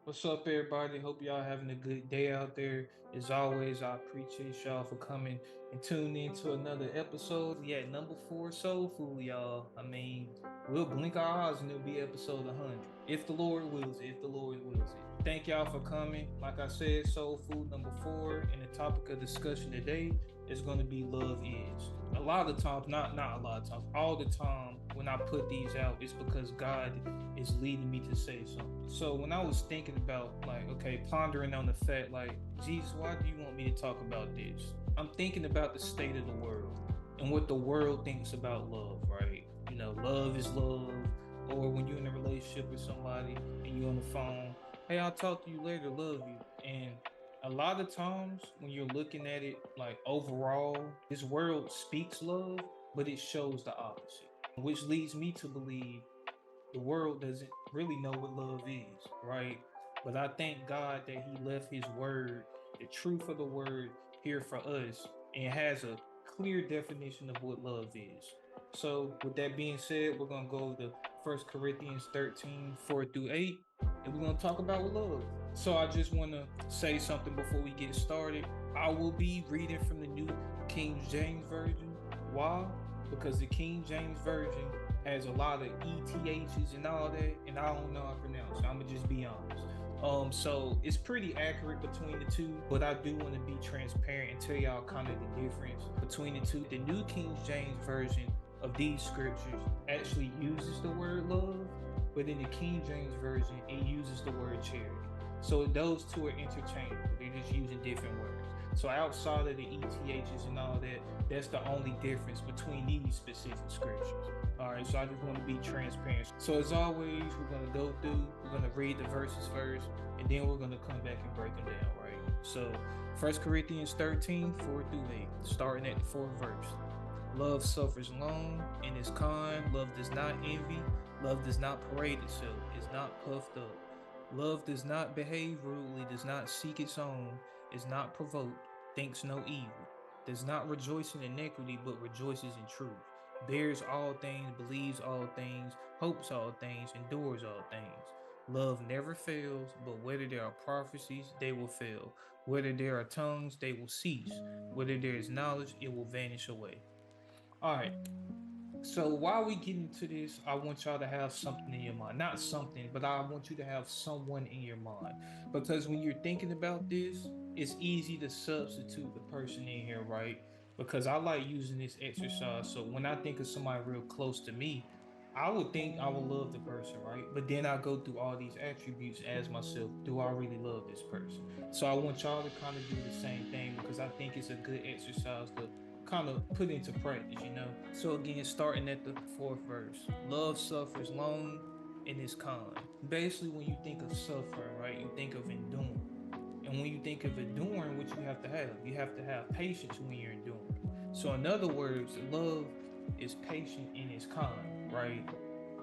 What's up, everybody? Hope y'all having a good day out there. As always, I appreciate y'all for coming and tuning in to another episode. We at number four, Soul Food, y'all. I mean, we'll blink our eyes and it'll be episode 100. If the Lord wills it, if the Lord wills it. Thank y'all for coming. Like I said, Soul Food number four, and the topic of discussion today is going to be love is. A lot of times, not a lot of times, all the time when I put these out, it's because God is leading me to say something. So when I was thinking about like, okay, pondering on the fact like, Jesus, why do you want me to talk about this? I'm thinking about the state of the world and what the world thinks about love, right? Love is love. Or when you're in a relationship with somebody and you're on the phone, hey, I'll talk to you later, love you. And a lot of times when you're looking at it like overall, this world speaks love, but it shows the opposite, which leads me to believe the world doesn't really know what love is, right? But I thank God that He left His word, the truth of the word, here for us and has a clear definition of what love is. So, with that being said, we're going to go to First Corinthians 13, 4 through 8, and we're going to talk about love. So, I just want to say something before we get started. I will be reading from the New King James Version. Why? Because the King James Version has a lot of ETHs and all that, and I don't know how to pronounce it. I'm gonna just be honest. So it's pretty accurate between the two, but I do want to be transparent and tell y'all kind of the difference between the two. The New King James Version of these scriptures actually uses the word love, but in the King James Version, it uses the word charity. So those two are interchangeable. They're just using different words. So outside of the ETHs and all that, that's the only difference between these specific scriptures. All right, so I just want to be transparent. So as always, we're going to go through, we're going to read the verses first, and then we're going to come back and break them down, right? So First Corinthians 13, 4 through 8, starting at the fourth verse. Love suffers long and is kind. Love does not envy. Love does not parade itself, is not puffed up. Love does not behave rudely, does not seek its own, is not provoked, thinks no evil, does not rejoice in iniquity, but rejoices in truth, bears all things, believes all things, hopes all things, endures all things. Love never fails, but whether there are prophecies, they will fail. Whether there are tongues, they will cease. Whether there is knowledge, it will vanish away. All right. So while we get into this, I want y'all to have something in your mind. Not something, but I want you to have someone in your mind. Because when you're thinking about this, it's easy to substitute the person in here, right? Because I like using this exercise. So when I think of somebody real close to me, I would think I would love the person, right? But then I go through all these attributes as myself. Do I really love this person? So I want y'all to kind of do the same thing because I think it's a good exercise to kind of put into practice. So again, starting at the fourth verse, love suffers long and is kind. Basically, when you think of suffering, right, you think of enduring. And when you think of enduring, what you have to have patience when you're enduring. So in other words, love is patient and is kind, right?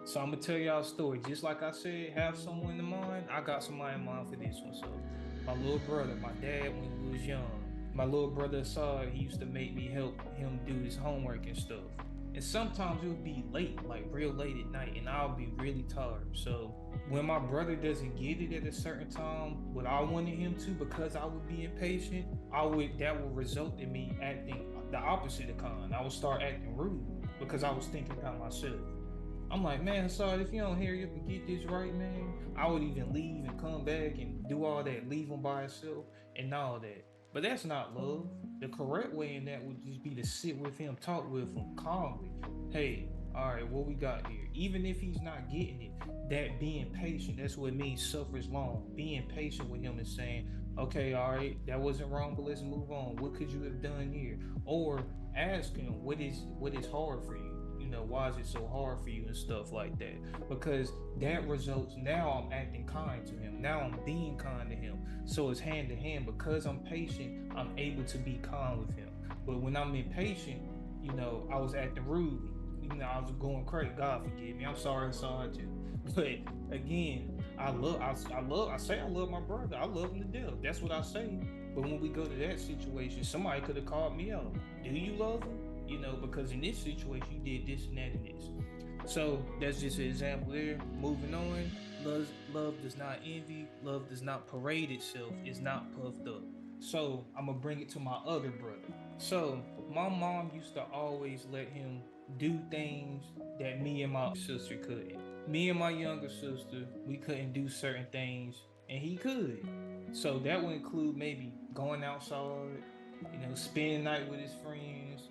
So I'm gonna tell y'all a story. Just like I said, have someone in mind. I got somebody in mind for this one. So my little brother, my dad when he was young, my little brother saw he used to make me help him do his homework and stuff. And sometimes it would be late, like real late at night, and I'll be really tired. So when my brother doesn't get it at a certain time, what I wanted him to, because I would be impatient, that would result in me acting the opposite of kind. I would start acting rude because I was thinking about myself. I'm like, man, sorry, if you don't hurry up and get this right, man, I would even leave and come back and do all that, leave him by himself and all that. But that's not love. The correct way in that would just be to sit with him, talk with him calmly. Hey, all right, what we got here? Even if he's not getting it, that being patient, that's what it means suffers long. Being patient with him and saying, okay, all right, that wasn't wrong, but let's move on. What could you have done here? Or ask him, what is hard for you? Why is it so hard for you and stuff like that? Because that results, now I'm acting kind to him. Now I'm being kind to him. So it's hand to hand. Because I'm patient, I'm able to be kind with him. But when I'm impatient, I was acting rudely. I was going crazy. God forgive me. I'm sorry, sorry too. But again, I say I love my brother. I love him to death. That's what I say. But when we go to that situation, somebody could have called me out. Do you love him? Because in this situation, you did this and that and this. So that's just an example there. Moving on, love does not envy, love does not parade itself, is not puffed up. So I'm gonna bring it to my other brother. So my mom used to always let him do things that me and my sister couldn't. Me and my younger sister, we couldn't do certain things, and he could. So that would include maybe going outside, spending night with his friends,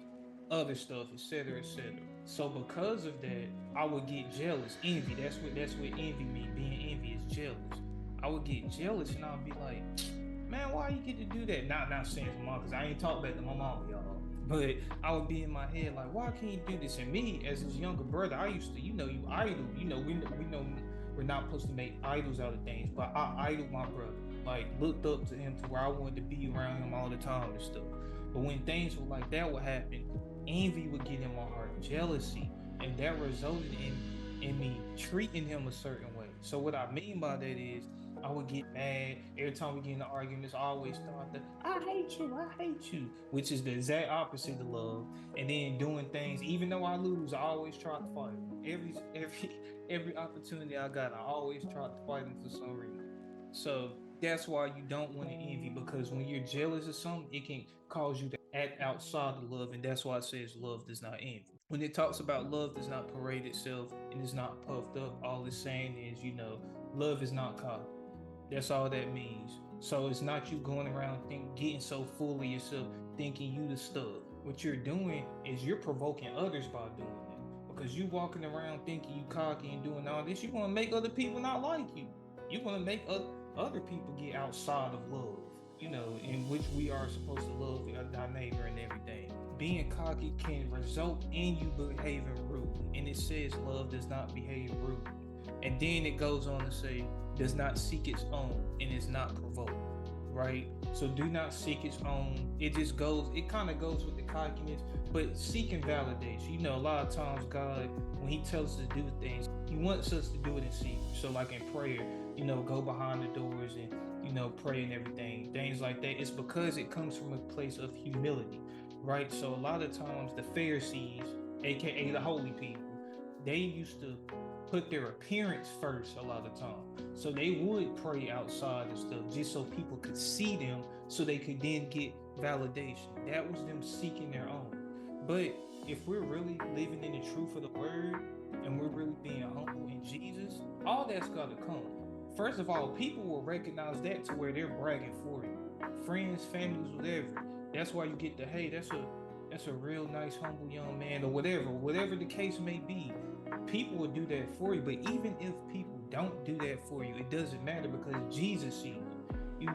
other stuff, etc., etc. So because of that, I would get jealous, envy. That's what envy means. Being envy is jealous. I would get jealous, and I'd be like, man, why you get to do that? Not saying to mom, because I ain't talk back to my mom, y'all. But I would be in my head like, why can't you do this? And me, as his younger brother, I used to, you idol. We know we're not supposed to make idols out of things, but I idol my brother. Like looked up to him to where I wanted to be around him all the time and stuff. But when things were like that would happen, envy would get in my heart, jealousy, and that resulted in me treating him a certain way. So what I mean by that is I would get mad every time we get into arguments. I always start the I hate you, which is the exact opposite of love. And then doing things, even though I lose, I always try to fight him. Every opportunity I got, I always try to fight him for some reason. So that's why you don't want to envy, because when you're jealous of something, it can cause you to act outside of love, and that's why it says love does not envy. When it talks about love does not parade itself and is not puffed up, all it's saying is, love is not cocky. That's all that means. So it's not you going around getting so full of yourself, thinking you the stuff. What you're doing is you're provoking others by doing that. Because you walking around thinking you cocky and doing all this, you want to make other people not like you. You want to make other people get outside of love, in which we are supposed to love our neighbor and everything. Being cocky can result in you behaving rudely. And it says love does not behave rudely. And then it goes on to say, does not seek its own and is not provoked, right? So do not seek its own. It kind of goes with the cockiness, but seeking validation. A lot of times God, when he tells us to do things, he wants us to do it in secret. So like in prayer, go behind the doors and, pray and everything, things like that. It's because it comes from a place of humility, right? So a lot of times the Pharisees, aka the holy people, they used to put their appearance first a lot of time. So they would pray outside and stuff just so people could see them, so they could then get validation. That was them seeking their own. But if we're really living in the truth of the word and we're really being humble in Jesus, all that's got to come. First of all, people will recognize that to where they're bragging for you. Friends, families, whatever. That's why you get the, hey, that's a real nice, humble young man, or whatever the case may be. People will do that for you. But even if people don't do that for you, it doesn't matter, because Jesus sees it.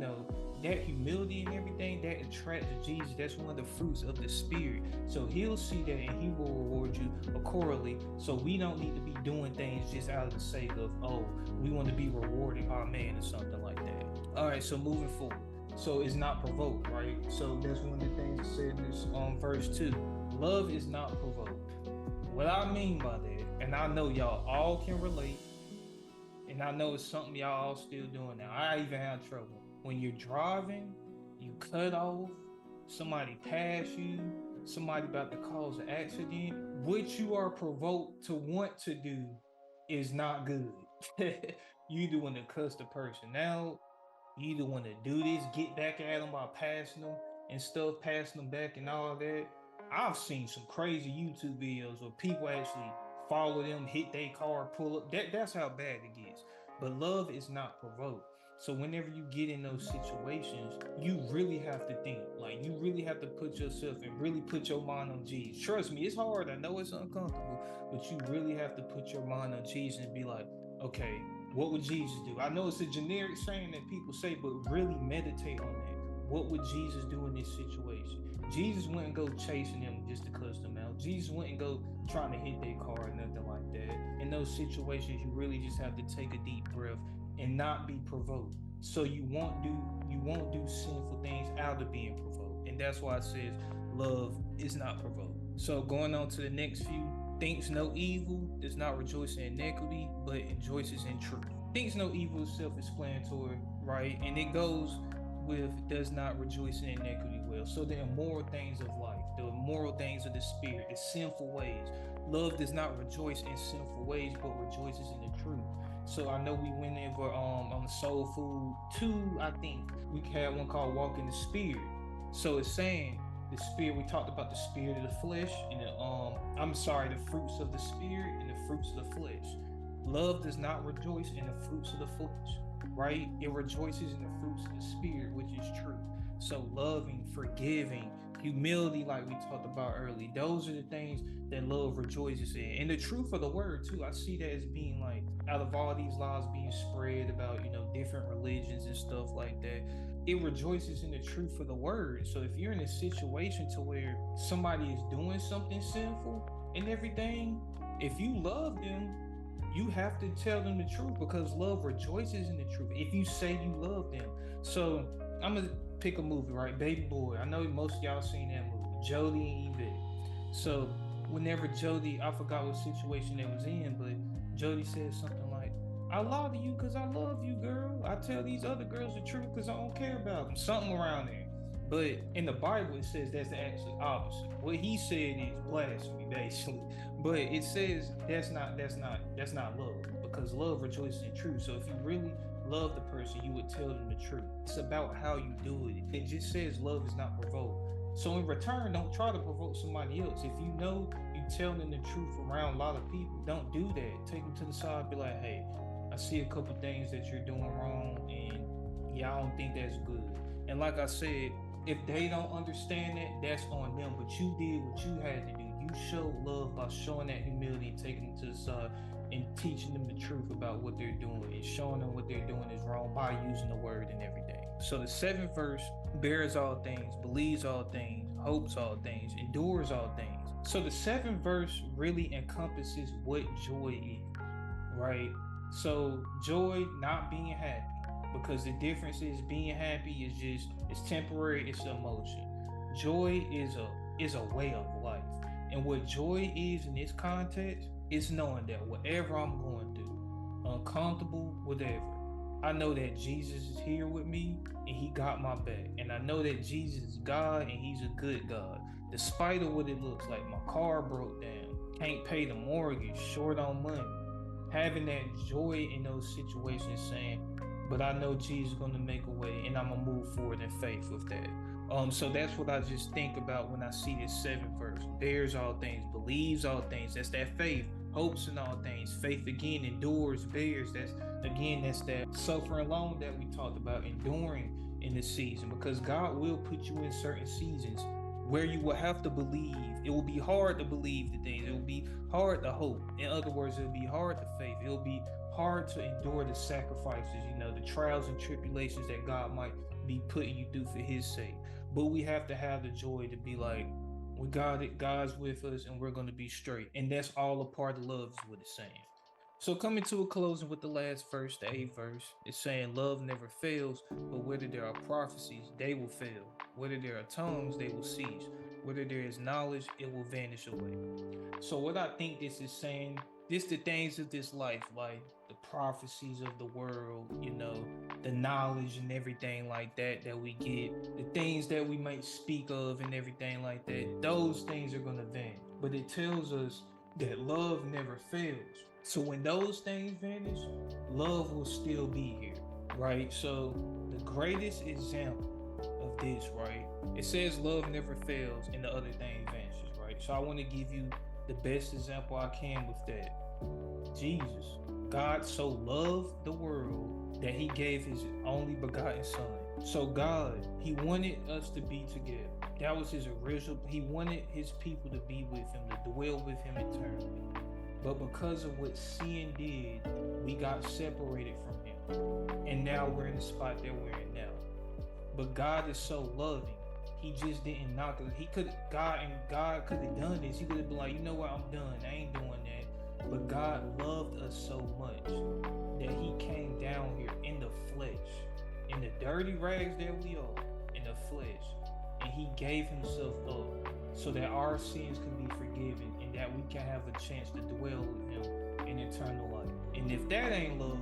That humility and everything that attracts to Jesus, that's one of the fruits of the Spirit. So he'll see that and he will reward you accordingly. So we don't need to be doing things just out of the sake of, oh, we want to be rewarded, oh man, or something like that. All right, so moving forward. So it's not provoked, right? So that's one of the things that said in this verse 2. Love is not provoked. What I mean by that, and I know y'all all can relate, and I know it's something y'all all still doing now. I even have trouble. When you're driving, you cut off, somebody pass you, somebody about to cause an accident, what you are provoked to want to do is not good. You either want to cuss the person out, you either want to do this, get back at them by passing them and stuff, passing them back and all that. I've seen some crazy YouTube videos where people actually follow them, hit their car, pull up. That's how bad it gets. But love is not provoked. So whenever you get in those situations, you really have to think. Like, you really have to put yourself and really put your mind on Jesus. Trust me, it's hard. I know it's uncomfortable, but you really have to put your mind on Jesus and be like, okay, what would Jesus do? I know it's a generic saying that people say, but really meditate on that. What would Jesus do in this situation? Jesus wouldn't go chasing them just to cuss them out. Jesus wouldn't go trying to hit their car or nothing like that. In those situations, you really just have to take a deep breath and not be provoked. So you won't do sinful things out of being provoked. And that's why it says love is not provoked. So going on to the next few, thinks no evil, does not rejoice in iniquity, but rejoices in truth. Thinks no evil is self-explanatory, right? And it goes with does not rejoice in iniquity will. So the immoral things of life, the immoral things of the spirit, the sinful ways. Love does not rejoice in sinful ways, but rejoices in the truth. So I know we went in for on the Soul Food 2, I think. We had one called Walk in the Spirit. So it's saying the spirit, we talked about the spirit of the flesh and the fruits of the spirit and the fruits of the flesh. Love does not rejoice in the fruits of the flesh, right? It rejoices in the fruits of the spirit, which is truth. So loving, forgiving, humility, like we talked about earlier, those are the things that love rejoices in. And the truth of the word too, I see that as being like, out of all these lies being spread about, different religions and stuff like that, it rejoices in the truth of the word. So if you're in a situation to where somebody is doing something sinful and everything, if you love them, you have to tell them the truth, because love rejoices in the truth if you say you love them. So I'm gonna pick a movie, right? Baby Boy. I know most of y'all seen that movie, Jody and Yvette. So whenever Jody, I forgot what situation they was in, but Jody said something like, I lie to you because I love you, girl. I tell these other girls the truth because I don't care about them. Something around there. But in the Bible, it says that's the actual opposite. What he said is blasphemy, basically. But it says that's not love, because love rejoices in truth. So if you really love the person, you would tell them the truth. It's about how you do it. It just says love is not provoked. So in return, don't try to provoke somebody else. If you know you tell them the truth around a lot of people, don't do that. Take them to the side, be like, hey, I see a couple things that you're doing wrong, and yeah, I don't think that's good. And like I said, if they don't understand that, that's on them. But you did what you had to do. You showed love by showing that humility, taking them to the side, and teaching them the truth about what they're doing, and showing them what they're doing is wrong by using the word and everything. So the 7th verse, bears all things, believes all things, hopes all things, endures all things. So the 7th verse really encompasses what joy is, right? So joy, not being happy, because the difference is being happy is it's temporary, it's an emotion. Joy is a way of life. And what joy is in this context is knowing that whatever I'm going through, uncomfortable, whatever, I know that Jesus is here with me and he got my back. And I know that Jesus is God and he's a good God. Despite of what it looks like, my car broke down, can't pay the mortgage, short on money. Having that joy in those situations, saying, but I know Jesus is going to make a way and I'm going to move forward in faith with that. So that's what I just think about when I see this 7th verse. Bears all things, believes all things. That's that faith, hopes in all things. Faith again, endures, bears. That's that suffering long that we talked about, enduring in this season, because God will put you in certain seasons where you will have to believe. It will be hard to believe the things. It will be hard to hope. In other words, it will be hard to faith. It will be hard to endure the sacrifices, the trials and tribulations that God might be putting you through for his sake. But we have to have the joy to be like, we got it, God's with us, and we're going to be straight. And that's all a part of love, is what it's saying. So coming to a closing with the last verse, the 8th verse, it's saying love never fails, but whether there are prophecies, they will fail. Whether there are tongues, they will cease. Whether there is knowledge, it will vanish away. So what I think this is saying, this the things of this life, like the prophecies of the world, the knowledge and everything like that we get, the things that we might speak of and everything like that, those things are going to vanish. But it tells us that love never fails. So when those things vanish, love will still be here, right? So the greatest example of this, right? It says love never fails and the other thing vanishes, right? So I want to give you the best example I can with that. Jesus, God so loved the world that he gave his only begotten son. So God, he wanted us to be together. That was his original. He wanted his people to be with him, to dwell with him eternally. But because of what sin did, we got separated from him. And now we're in the spot that we're in now. But God is so loving. He just didn't knock us. God could have done this. He could have been like, you know what, I'm done. I ain't doing that. But God loved us so much that he came down here in the flesh, in the dirty rags that we are, in the flesh. And he gave himself up so that our sins can be forgiven and that we can have a chance to dwell with him in eternal life. And if that ain't love,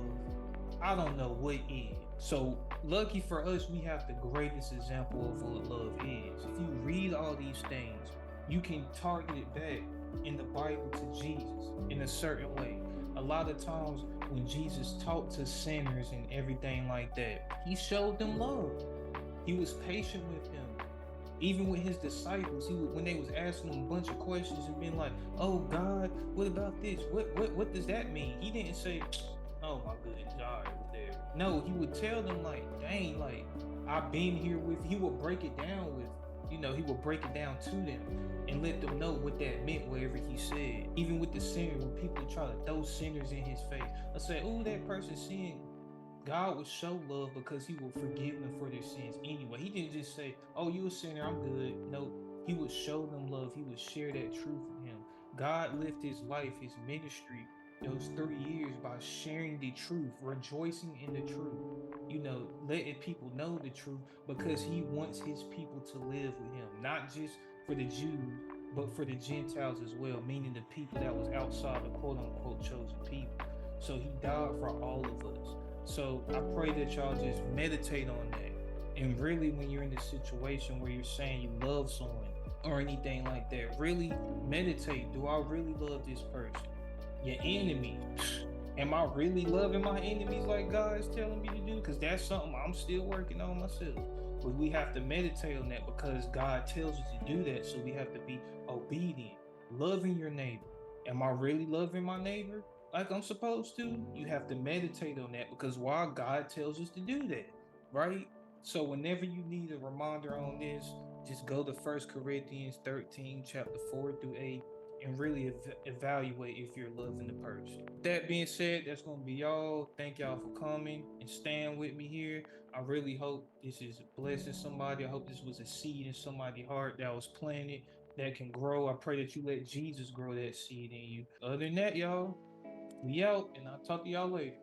I don't know what is. So lucky for us, we have the greatest example of what love is. If you read all these things, you can target it back in the Bible to Jesus in a certain way. A lot of times when Jesus talked to sinners and everything like that, he showed them love. He was patient with them. Even with his disciples, when they was asking him a bunch of questions and being like, "Oh God, what about this? What does that mean?" He didn't say, "Oh my goodness, all right, whatever." No, he would tell them like, "Dang, like I've been here with." He would break it down with, he would break it down to them and let them know what that meant. Whatever he said, even with the sinner, when people try to throw sinners in his face, I say, "Oh, that person sinned." God would show love because he would forgive them for their sins anyway. He didn't just say, "Oh, you a sinner, I'm good." No, he would show them love. He would share that truth with him. God lived his life, his ministry, those 3 years by sharing the truth, rejoicing in the truth, letting people know the truth because he wants his people to live with him, not just for the Jews, but for the Gentiles as well, meaning the people that was outside the quote unquote chosen people. So he died for all of us. So I pray that y'all just meditate on that. And really, when you're in this situation where you're saying you love someone or anything like that, really meditate. Do I really love this person? Your enemy. Am I really loving my enemies like God is telling me to do? Because that's something I'm still working on myself. But we have to meditate on that because God tells us to do that. So we have to be obedient, loving your neighbor. Am I really loving my neighbor like I'm supposed to? You have to meditate on that because why God tells us to do that, right? So whenever you need a reminder on this, just go to First Corinthians 13, chapter 4 through 8, and really evaluate if you're loving the person. That being said, that's going to be all. Thank y'all for coming and staying with me here. I really hope this is blessing somebody. I hope this was a seed in somebody's heart that was planted that can grow. I pray that you let Jesus grow that seed in you. Other than that, y'all, we out, and I'll talk to y'all later.